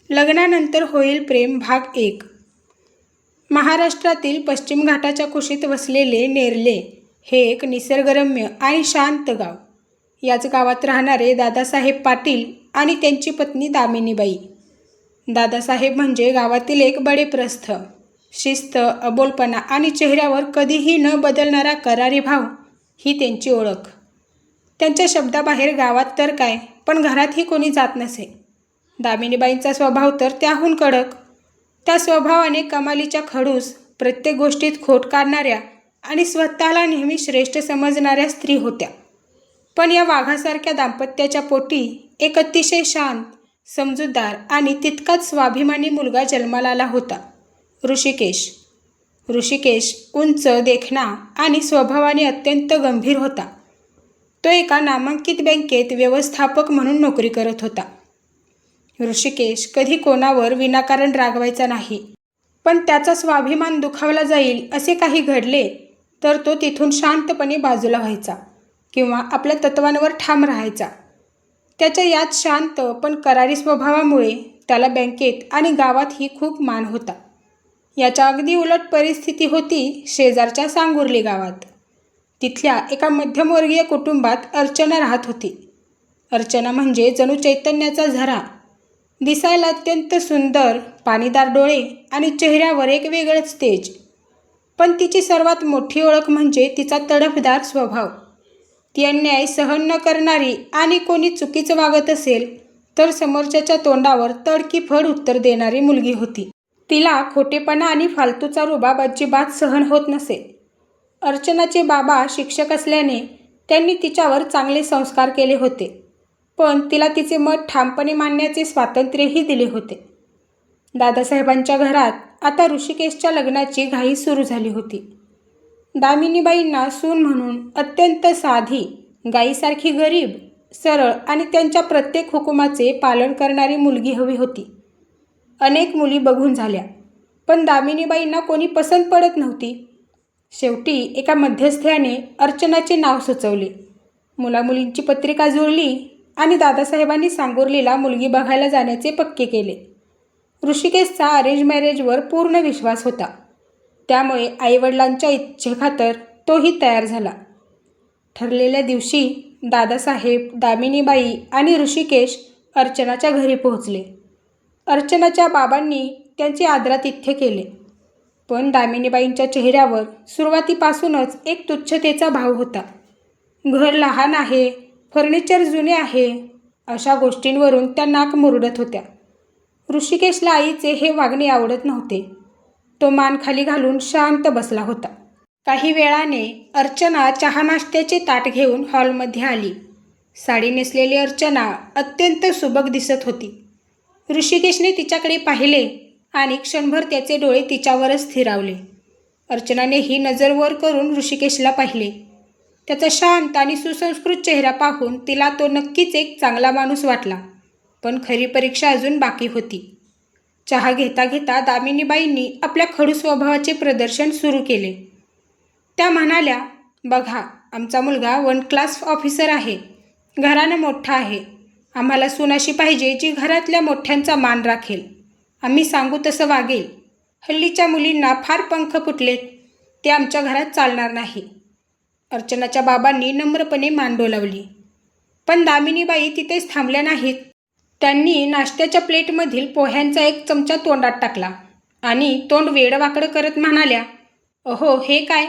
लग्नानंतर होईल प्रेम भाग 1. महाराष्ट्रातील पश्चिम घाटाच्या कुशीत वसलेले नेरले हे एक निसर्गरम्य आणि शांत गाव. याच गावात राहणारे दादासाहेब पाटील आणि त्यांची पत्नी दामिनीबाई. दादासाहेब म्हणजे गावातील एक बडेप्रस्थ. शिस्त, अबोलपणा आणि चेहऱ्यावर कधीही न बदलणारा करारी भाव ही त्यांची ओळख. त्यांच्या शब्दाबाहेर गावात तर काय, पण घरातही कोणी जात नसे. दामिनीबाईंचा स्वभाव तर त्याहून कडक. त्या स्वभावाने कमालीच्या खडूस, प्रत्येक गोष्टीत खोट काढणाऱ्या आणि स्वतःला नेहमी श्रेष्ठ समजणाऱ्या स्त्री होत्या. पण या वाघासारख्या दाम्पत्याच्या पोटी एक अतिशय शांत, समजूतदार आणि तितकाच स्वाभिमानी मुलगा जन्माला आला होता, ऋषिकेश. ऋषिकेश उंच, देखणा आणि स्वभावाने अत्यंत गंभीर होता. तो एका नामांकित बँकेत व्यवस्थापक म्हणून नोकरी करत होता. ऋषिकेश कधी कोणावर विनाकारण रागवायचा नाही, पण त्याचा स्वाभिमान दुखावला जाईल असे काही घडले तर तो तिथून शांतपणे बाजूला व्हायचा किंवा आपल्या तत्वांवर ठाम राहायचा. त्याच्या याच शांत पण करारी स्वभावामुळे त्याला बँकेत आणि गावातही खूप मान होता. याच्या अगदी उलट परिस्थिती होती शेजारच्या सांगुर्ली गावात. तिथल्या एका मध्यमवर्गीय कुटुंबात अर्चना राहत होती. अर्चना म्हणजे जणू चैतन्याचा झरा. दिसायला अत्यंत सुंदर, पाणीदार डोळे आणि चेहऱ्यावर एक वेगळंच तेज. पण तिची सर्वात मोठी ओळख म्हणजे तिचा तडफदार स्वभाव. ती अन्याय सहन न करणारी आणि कोणी चुकीचं वागत असेल तर समोरच्याच्या तोंडावर तडकीफड उत्तर देणारी मुलगी होती. तिला खोटेपणा आणि फालतूचा रुबाब अजिबात सहन होत नसे. अर्चनाचे बाबा शिक्षक असल्याने त्यांनी तिच्यावर चांगले संस्कार केले होते, पण तिला तिचे मत ठामपणे मांडण्याचे स्वातंत्र्यही दिले होते. दादासाहेबांच्या घरात आता ऋषिकेशच्या लग्नाची घाई सुरू झाली होती. दामिनीबाईंना सून म्हणून अत्यंत साधी, गाईसारखी गरीब, सरळ आणि त्यांच्या प्रत्येक हुकुमाचे पालन करणारी मुलगी हवी होती. अनेक मुली बघून झाल्या, पण दामिनीबाईंना कोणी पसंत पडत नव्हती. शेवटी एका मध्यस्थ्याने अर्चनाचे नाव सुचवले. मुलामुलींची पत्रिका जुळली आणि दादासाहेबांनी सांगुर्लीला मुलगी बघायला जाण्याचे पक्के केले. ऋषिकेशचा अरेंज मॅरेजवर पूर्ण विश्वास होता, त्यामुळे आईवडिलांच्या इच्छेखातर तोही तयार झाला. ठरलेल्या दिवशी दादासाहेब, दामिनीबाई आणि ऋषिकेश अर्चनाच्या घरी पोहोचले. अर्चनाच्या बाबांनी त्यांचे आदरातिथ्य केले, पण दामिनीबाईंच्या चेहऱ्यावर सुरुवातीपासूनच एक तुच्छतेचा भाव होता. घर लहान आहे, फर्निचर जुने आहे, अशा गोष्टींवरून त्या नाक मुरडत होत्या. ऋषिकेशला आईचे हे वागणे आवडत नव्हते. तो मान खाली घालून शांत बसला होता. काही वेळाने अर्चना चहा नाश्त्याचे ताट घेऊन हॉलमध्ये आली. साडी नेसलेली अर्चना अत्यंत सुबक दिसत होती. ऋषिकेशने तिच्याकडे पाहिले आणि क्षणभर त्याचे डोळे तिच्यावरच स्थिरावले. अर्चनाने ही नजर वर करून ऋषिकेशला पाहिले. त्याचा शांत आणि सुसंस्कृत चेहरा पाहून तिला तो नक्कीच एक चांगला माणूस वाटला, पण खरी परीक्षा अजून बाकी होती. चहा घेता घेता दामिनीबाईंनी आपल्या खडूस स्वभावाचे प्रदर्शन सुरू केले. त्या म्हणाल्या, "बघा, आमचा मुलगा 1 क्लास ऑफिसर आहे, घराणं मोठं आहे. आम्हाला सून अशी पाहिजे जी घरातल्या मोठ्यांचा मान राखेल, आम्ही सांगू तसं वागेल. हल्लीच्या मुलींना फार पंख फुटलेत, ते आमच्या घरात चालणार नाही." अर्चनाच्या बाबांनी नम्रपणे मान डोलावली, पण दामिनीबाई तिथेच थांबल्या नाहीत. त्यांनी नाश्त्याच्या प्लेटमधील पोह्यांचा एक चमचा तोंडात टाकला आणि तोंड वेडवाकडं करत म्हणाल्या, "अहो, हे काय?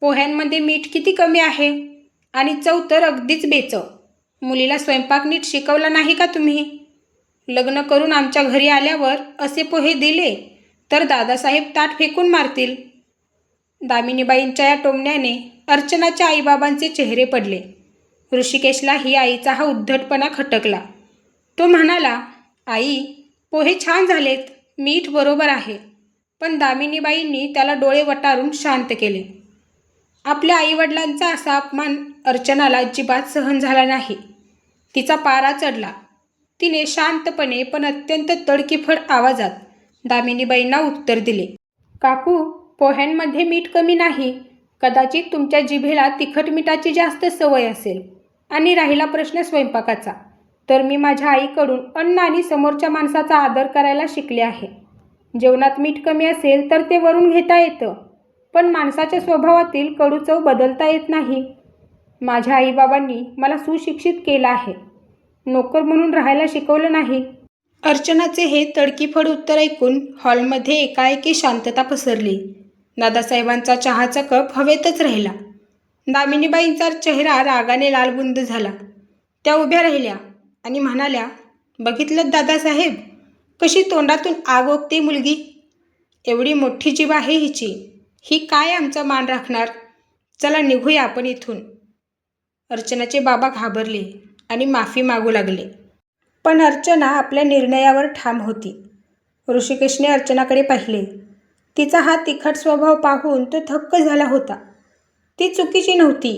पोह्यांमध्ये मीठ किती कमी आहे आणि चव तर अगदीच बेचव. मुलीला स्वयंपाक नीट शिकवला नाही का तुम्ही? लग्न करून आमच्या घरी आल्यावर असे पोहे दिले तर दादासाहेब ताट फेकून मारतील." दामिनीबाईंच्या या टोमण्याने अर्चनाच्या आईबाबांचे चेहरे पडले. ऋषिकेशलाही आईचा हा उद्धटपणा खटकला. तो म्हणाला, "आई, पोहे छान झालेत, मीठ बरोबर आहे." पण दामिनीबाईंनी त्याला डोळे वटारून शांत केले. आपल्या आईवडिलांचा असा अपमान अर्चनाला अजिबात सहन झाला नाही. तिचा पारा चढला. तिने शांतपणे पण अत्यंत तडकीफड आवाजात दामिनीबाईंना उत्तर दिले, "काकू, पोह्यांमध्ये मीठ कमी नाही. कदाचित तुमच्या जिभेला तिखट मिठाची जास्त सवय असेल. आणि राहिला प्रश्न स्वयंपाकाचा, तर मी माझ्या आईकडून अन्न आणि समोरच्या माणसाचा आदर करायला शिकले आहे. जेवणात मीठ कमी असेल तर ते वरून घेता येतं, पण माणसाच्या स्वभावातील कडू चव बदलता येत नाही. माझ्या आईबाबांनी मला सुशिक्षित केलं आहे, नोकर म्हणून राहायला शिकवलं नाही. अर्चनाचे हे तडकीफड उत्तर ऐकून हॉलमध्ये एकाएकी शांतता पसरली. दादासाहेबांचा चहाचा कप हवेतच राहिला. दामिनीबाईंचा चेहरा रागाने लालबुंद झाला. त्या उभ्या राहिल्या आणि म्हणाल्या, बघितलं दादासाहेब, कशी तोंडातून आग ओकते मुलगी. एवढी मोठी जीभ आहे हिची. ही काय आमचा मान राखणार. चला निघूया आपण इथून. अर्चनाचे बाबा घाबरले आणि माफी मागू लागले. पण अर्चना आपल्या निर्णयावर ठाम होती. ऋषिकेशने अर्चनाकडे पाहिले. तिचा हा तिखट स्वभाव पाहून तो थक्क झाला होता. ती चुकीची नव्हती.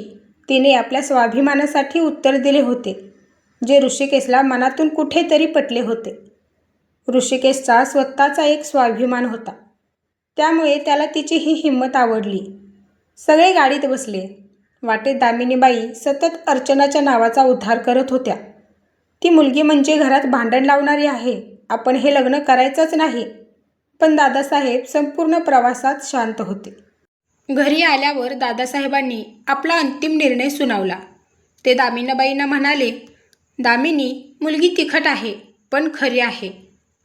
तिने आपल्या स्वाभिमानासाठी उत्तर दिले होते, जे ऋषिकेशला मनातून कुठेतरी पटले होते. ऋषिकेशचा स्वतःचा एक स्वाभिमान होता, त्यामुळे त्याला तिची ही हिंमत आवडली. सगळे गाडीत बसले. वाटेत दामिनीबाई सतत अर्चनाच्या नावाचा उद्धार करत होत्या. ती मुलगी म्हणजे घरात भांडण लावणारी आहे, आपण हे लग्न करायचंच नाही. पण दादासाहेब संपूर्ण प्रवासात शांत होते. घरी आल्यावर दादासाहेबांनी आपला अंतिम निर्णय सुनावला. ते दामिनीबाईंना म्हणाले, दामिनी, मुलगी तिखट आहे पण खरी आहे.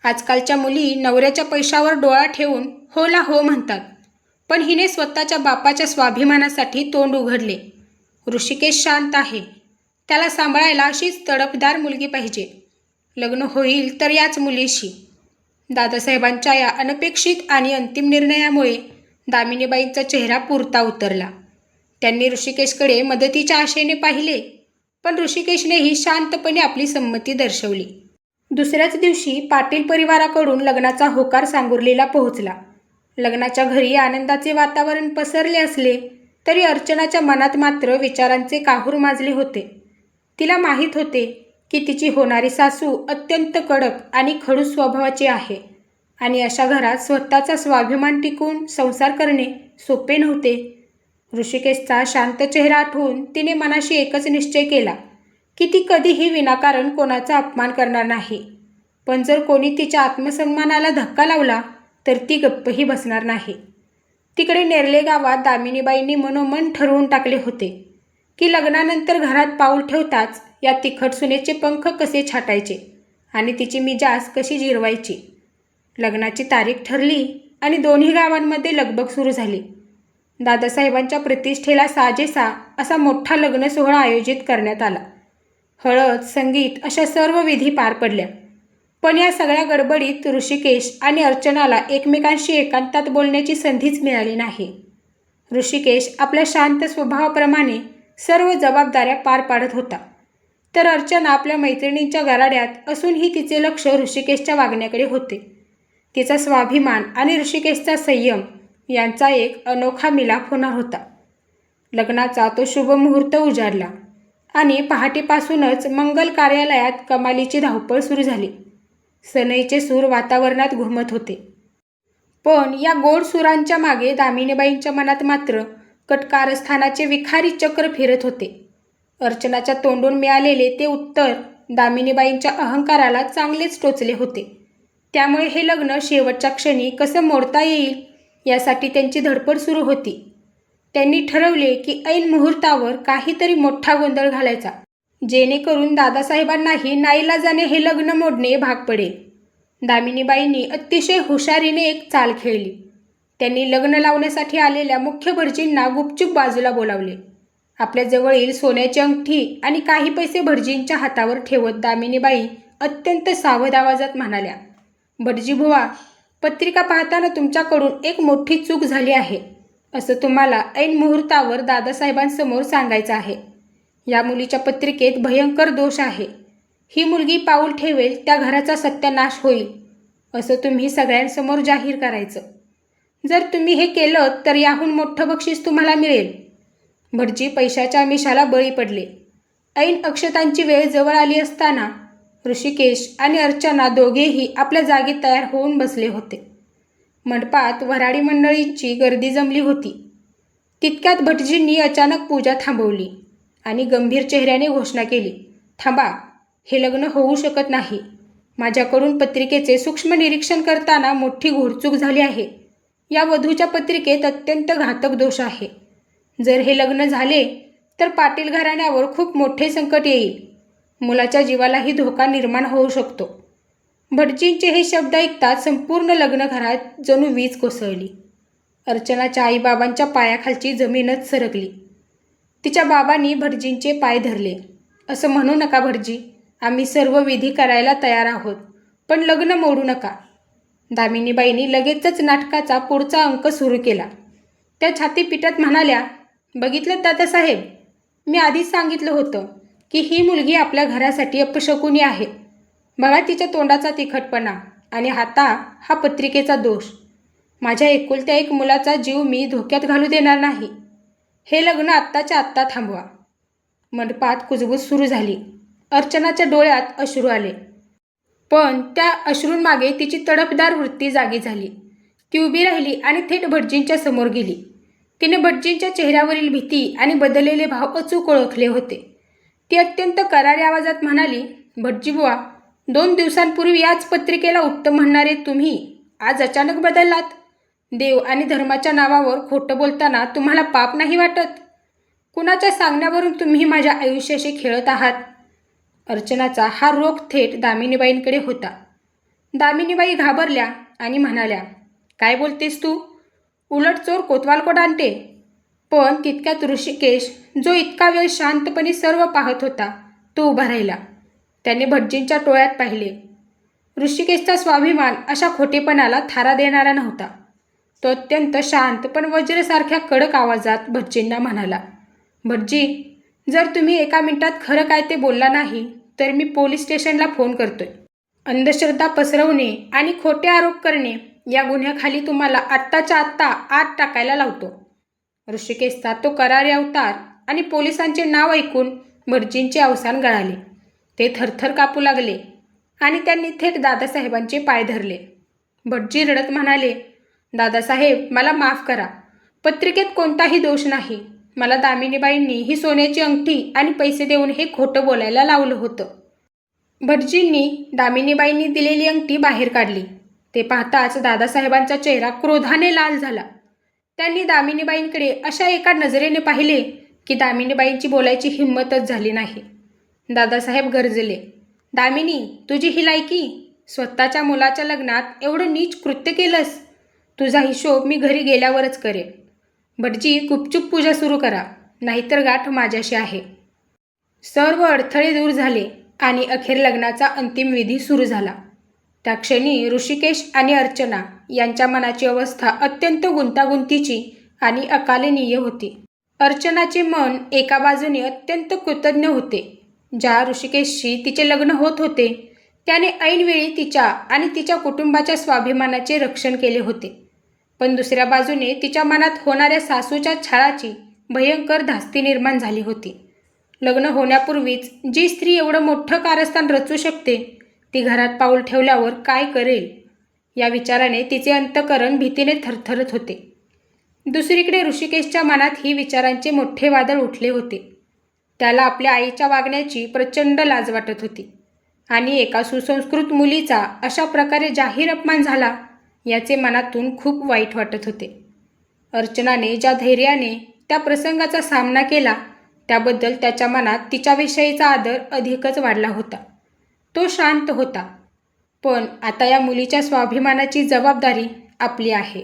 आजकालच्या मुली नवऱ्याच्या पैशावर डोळा ठेवून होला हो म्हणतात, पण हिने स्वतःच्या बापाच्या स्वाभिमानासाठी तोंड उघडले. ऋषिकेश शांत आहे, त्याला सांभाळायला अशीच तडफदार मुलगी पाहिजे. लग्न होईल तर याच मुलीशी. दादासाहेबांच्या या अनपेक्षित आणि अंतिम निर्णयामुळे दामिनीबाईंचा चेहरा पुरता उतरला. त्यांनी ऋषिकेशकडे मदतीच्या आशेने पाहिले, पण ऋषिकेशनेही शांतपणे आपली संमती दर्शवली. दुसऱ्याच दिवशी पाटील परिवाराकडून लग्नाचा होकार सांगुर्लीला पोहोचला. लग्नाच्या घरी आनंदाचे वातावरण पसरले असले तरी अर्चनाच्या मनात मात्र विचारांचे काहूर माजले होते. तिला माहीत होते की तिची होणारी सासू अत्यंत कडक आणि खडूस स्वभावाची आहे आणि अशा घरात स्वतःचा स्वाभिमान टिकवून संसार करणे सोपे नव्हते. ऋषिकेशचा शांत चेहरा आठवून तिने मनाशी एकच निश्चय केला की ती कधीही विनाकारण कोणाचा अपमान करणार नाही. पण जर कोणी तिच्या आत्मसन्मानाला धक्का लावला तर ती गप्पही बसणार नाही. तिकडे नेरले गावात दामिनीबाईंनी मनोमन ठरवून टाकले होते की लग्नानंतर घरात पाऊल ठेवताच या तिखट सुनेचे पंख कसे छाटायचे आणि तिची मिजाज कशी जिरवायची. लग्नाची तारीख ठरली आणि दोन्ही गावांमध्ये लगबग सुरू झाली. दादासाहेबांच्या प्रतिष्ठेला साजेसा असा मोठा लग्न सोहळा आयोजित करण्यात आला. हळद, संगीत अशा सर्व विधी पार पडल्या. पण या सगळ्या गडबडीत ऋषिकेश आणि अर्चनाला एकमेकांशी एकांतात बोलण्याची संधीच मिळाली नाही. ऋषिकेश आपल्या शांत स्वभावाप्रमाणे सर्व जबाबदाऱ्या पार पाडत होता, तर अर्चना आपल्या मैत्रिणींच्या गराड्यात असूनही तिचे लक्ष ऋषिकेशच्या वागण्याकडे होते. तिचा स्वाभिमान आणि ऋषिकेशचा संयम यांचा एक अनोखा मिलाप होणार होता. लग्नाचा तो शुभ मुहूर्त उजाडला आणि पहाटेपासूनच मंगल कार्यालयात कमालीची धावपळ सुरू झाली. सनईचे सूर वातावरणात घुमत होते. पण या गोड सुरांच्या मागे दामिनीबाईंच्या मनात मात्र कटकारस्थानाचे विखारी चक्र फिरत होते. अर्चनाच्या तोंडून मिळालेले ते उत्तर दामिनीबाईंच्या अहंकाराला चांगलेच टोचले होते. त्यामुळे हे लग्न शेवटच्या क्षणी कसं मोडता येईल यासाठी त्यांची धडपड सुरू होती. त्यांनी ठरवले की ऐन मुहूर्तावर काहीतरी मोठा गोंधळ घालायचा, जेणेकरून दादासाहेबांनाही नाईलाजाने हे लग्न मोडणे भाग पडेल. दामिनीबाईंनी अतिशय हुशारीने एक चाल खेळली. त्यांनी लग्न लावण्यासाठी आलेल्या मुख्य भटजींना गुपचूप बाजूला बोलावले. आपल्या जवळील सोन्याची अंगठी आणि काही पैसे भटजींच्या हातावर ठेवत दामिनीबाई अत्यंत सावध आवाजात म्हणाल्या, भटजी बुवा, पत्रिका पाहताना तुमच्याकडून एक मोठी चूक झाली आहे, असं तुम्हाला ऐन मुहूर्तावर दादासाहेबांसमोर सांगायचं आहे. या मुलीच्या पत्रिकेत भयंकर दोष आहे. ही मुलगी पाऊल ठेवेल त्या घराचा सत्यानाश होईल, असं तुम्ही सगळ्यांसमोर जाहीर करायचं. जर तुम्ही हे केलं तर याहून मोठं बक्षीस तुम्हाला मिळेल. भटजी पैशाच्या आमिषाला बळी पडले. ऐन अक्षतांची वेळ जवळ आली असताना ऋषिकेश आणि अर्चना दोघेही आपल्या जागी तयार होऊन बसले होते. मंडपात वऱ्हाडी मंडळींची गर्दी जमली होती. तितक्यात भटजींनी अचानक पूजा थांबवली आणि गंभीर चेहऱ्याने घोषणा केली, थांबा, हे लग्न होऊ शकत नाही. माझ्याकडून पत्रिकेचे सूक्ष्म निरीक्षण करताना मोठी घोडचूक झाली आहे. या वधूच्या पत्रिकेत अत्यंत घातक दोष आहे. जर हे लग्न झाले तर पाटील घराण्यावर खूप मोठे संकट येईल. मुलाच्या जीवालाही धोका निर्माण होऊ शकतो. भटजींचे हे शब्द ऐकताच संपूर्ण लग्नघरात जणू वीज कोसळली. अर्चनाच्या आईबाबांच्या पायाखालची जमीनच सरकली. तिच्या बाबांनी भटजींचे पाय धरले. असं म्हणू नका भटजी, आम्ही सर्व विधी करायला तयार आहोत, पण लग्न मोडू नका. दामिनीबाईंनी लगेचच नाटकाचा पुढचा अंक सुरू केला. त्या छाती पिटत म्हणाल्या, बघितलं दादासाहेब, मी आधीच सांगितलं होतं की ही मुलगी आपल्या घरासाठी अपशकुनी आहे. बघा तिच्या तोंडाचा तिखटपणा आणि हा पत्रिकेचा दोष. माझ्या एकुलत्या एक मुलाचा जीव मी धोक्यात घालू देणार नाही. हे लग्न आत्ताच्या आत्ता थांबवा. मंडपात कुजबूज सुरू झाली. अर्चनाच्या डोळ्यात अश्रू आले, पण त्या अश्रूंमागे तिची तडफदार वृत्ती जागी झाली. ती उभी राहिली आणि थेट भटजींच्या समोर गेली. तिने भटजींच्या चेहऱ्यावरील भीती आणि बदललेले भाव अचूक ओळखले होते. ती अत्यंत करारी आवाजात म्हणाली, भटजी बुवा, 2 दिवसांपूर्वी याच पत्रिकेला उत्तम म्हणणारे तुम्ही आज अचानक बदललात. देव आणि धर्माच्या नावावर खोटं बोलताना तुम्हाला पाप नाही वाटत? कुणाच्या सांगण्यावरून तुम्ही माझ्या आयुष्याशी खेळत आहात? अर्चनाचा हा रोख थेट दामिनीबाईंकडे होता. दामिनीबाई घाबरल्या आणि म्हणाल्या, काय बोलतेस तू? उलट चोर कोतवाल आणते. पण तितक्यात ऋषिकेश, जो इतका वेळ शांतपणे सर्व पाहत होता, तो उभा राहिला. त्याने भटजींच्या टोळ्यात पाहिले. ऋषिकेशचा स्वाभिमान अशा खोटेपणाला थारा देणारा नव्हता. तो अत्यंत शांत पण वज्रसारख्या कडक आवाजात भटजींना म्हणाला, भटजी, जर तुम्ही एका मिनिटात खरं काय ते बोलला नाही तर मी पोलीस स्टेशनला फोन करतोय. अंधश्रद्धा पसरवणे आणि खोटे आरोप करणे या गुन्ह्याखाली तुम्हाला आत्ताच्या आत्ता आत टाकायला लावतो. ऋषिकेशचा तो करारी अवतार आणि पोलिसांचे नाव ऐकून भटजींचे अवसान गळाले. ते थरथर कापू लागले आणि त्यांनी थेट दादासाहेबांचे पाय धरले. भटजी रडत म्हणाले, दादासाहेब, मला माफ करा. पत्रिकेत कोणताही दोष नाही. मला दामिनीबाईंनी ही सोन्याची अंगठी आणि पैसे देऊन हे खोटं बोलायला लावलं होतं. भटजींनी दामिनीबाईंनी दिलेली अंगठी बाहेर काढली. ते पाहताच दादासाहेबांचा चेहरा क्रोधाने लाल झाला. त्यांनी दामिनीबाईंकडे अशा एका नजरेने पाहिले की दामिनीबाईंची बोलायची हिंमतच झाली नाही. दादासाहेब गरजले, दामिनी, तुझी ही लायकी? स्वतःच्या मुलाच्या लग्नात एवढं नीच कृत्य केलंस? तुझा हिशोब मी घरी गेल्यावरच करेन. भटजी, गुपचूप पूजा सुरू करा, नाहीतर गाठ माझ्याशी आहे. सर्व अडथळे दूर झाले आणि अखेर लग्नाचा अंतिम विधी सुरू झाला. त्या क्षणी ऋषिकेश आणि अर्चना यांच्या मनाची अवस्था अत्यंत गुंतागुंतीची आणि अकालनीय होती. अर्चनाचे मन एका बाजूने अत्यंत कृतज्ञ होते. ज्या ऋषिकेशशी तिचे लग्न होत होते त्याने ऐनवेळी तिच्या आणि तिच्या कुटुंबाच्या स्वाभिमानाचे रक्षण केले होते. पण दुसऱ्या बाजूने तिच्या मनात होणाऱ्या सासूच्या छळाची भयंकर धास्ती निर्माण झाली होती. लग्न होण्यापूर्वीच जी स्त्री एवढं मोठं कारस्थान रचू शकते, ती घरात पाऊल ठेवल्यावर काय करेल या विचाराने तिचे अंतःकरण भीतीने थरथरत होते. दुसरीकडे ऋषिकेशच्या मनात ही विचारांचे मोठे वादळ उठले होते. त्याला आपल्या आईच्या वागण्याची प्रचंड लाज वाटत होती आणि एका सुसंस्कृत मुलीचा अशा प्रकारे जाहीर अपमान झाला याचे मनातून खूप वाईट वाटत होते. अर्चनाने ज्या धैर्याने त्या प्रसंगाचा सामना केला त्याबद्दल त्याच्या मनात तिच्याविषयीचा आदर अधिकच वाढला होता. तो शांत होता, पण आता या मुलीच्या स्वाभिमानाची जबाबदारी आपली आहे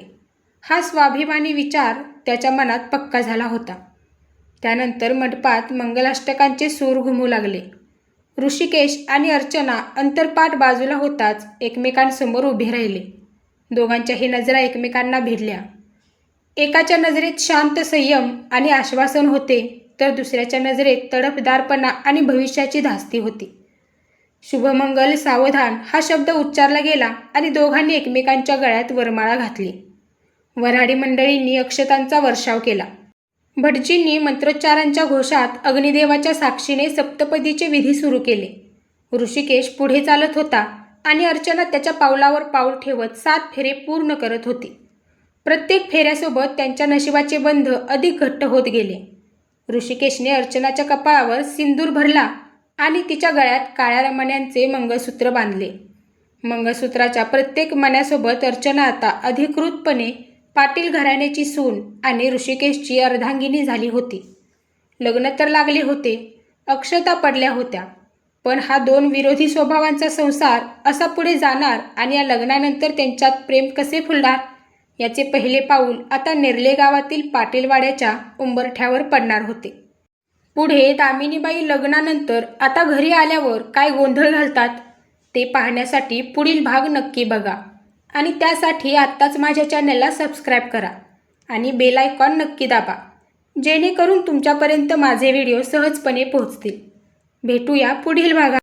हा स्वाभिमानी विचार त्याच्या मनात पक्का झाला होता. त्यानंतर मंडपात मंगलाष्टकांचे सूर घुमू लागले. ऋषिकेश आणि अर्चना अंतरपाठ बाजूला होताच एकमेकांसमोर उभे राहिले. दोघांच्याही नजरा एकमेकांना भिडल्या. एकाच्या नजरेत शांत संयम आणि आश्वासन होते, तर दुसऱ्याच्या नजरेत तडफदारपणा आणि भविष्याची धास्ती होती. शुभमंगल सावधान हा शब्द उच्चारला गेला आणि दोघांनी एकमेकांच्या गळ्यात वरमाळा घातली. वऱ्हाडी मंडळींनी अक्षतांचा वर्षाव केला. भटजींनी मंत्रोच्चारांच्या घोषात अग्निदेवाच्या साक्षीने सप्तपदीचे विधी सुरू केले. ऋषिकेश पुढे चालत होता आणि अर्चना त्याच्या पावलावर पाऊल ठेवत 7 फेरे पूर्ण करत होती. प्रत्येक फेऱ्यासोबत त्यांच्या नशिबाचे बंध अधिक घट्ट होत गेले. ऋषिकेशने अर्चनाच्या कपाळावर सिंदूर भरला आणि तिच्या गळ्यात काळ्या मण्यांचे मंगळसूत्र बांधले. मंगळसूत्राच्या प्रत्येक मण्यासोबत अर्चना आता अधिकृतपणे पाटील घराण्याची सून आणि ऋषिकेशची अर्धांगिनी झाली होती. लग्न तर लागले होते, अक्षता पडल्या होत्या, पण हा दोन विरोधी स्वभावांचा संसार असा पुढे जाणार आणि या लग्नानंतर त्यांच्यात प्रेम कसे फुलणार याचे पहिले पाऊल आता नेर्ले गावातील पाटीलवाड्याच्या उंबरठ्यावर पडणार होते. पुढे दामिनीबाई लग्नानंतर आता घरी आल्यावर काय गोंधळ घालतात ते पाहण्यासाठी पुढील भाग नक्की बघा आणि त्यासाठी आत्ताच माझ्या चॅनलला सबस्क्राईब करा आणि बेल आयकॉन नक्की दाबा, जेणेकरून तुमच्यापर्यंत माझे व्हिडिओ सहजपणे पोहोचतील. भेटूया पुढील भागात.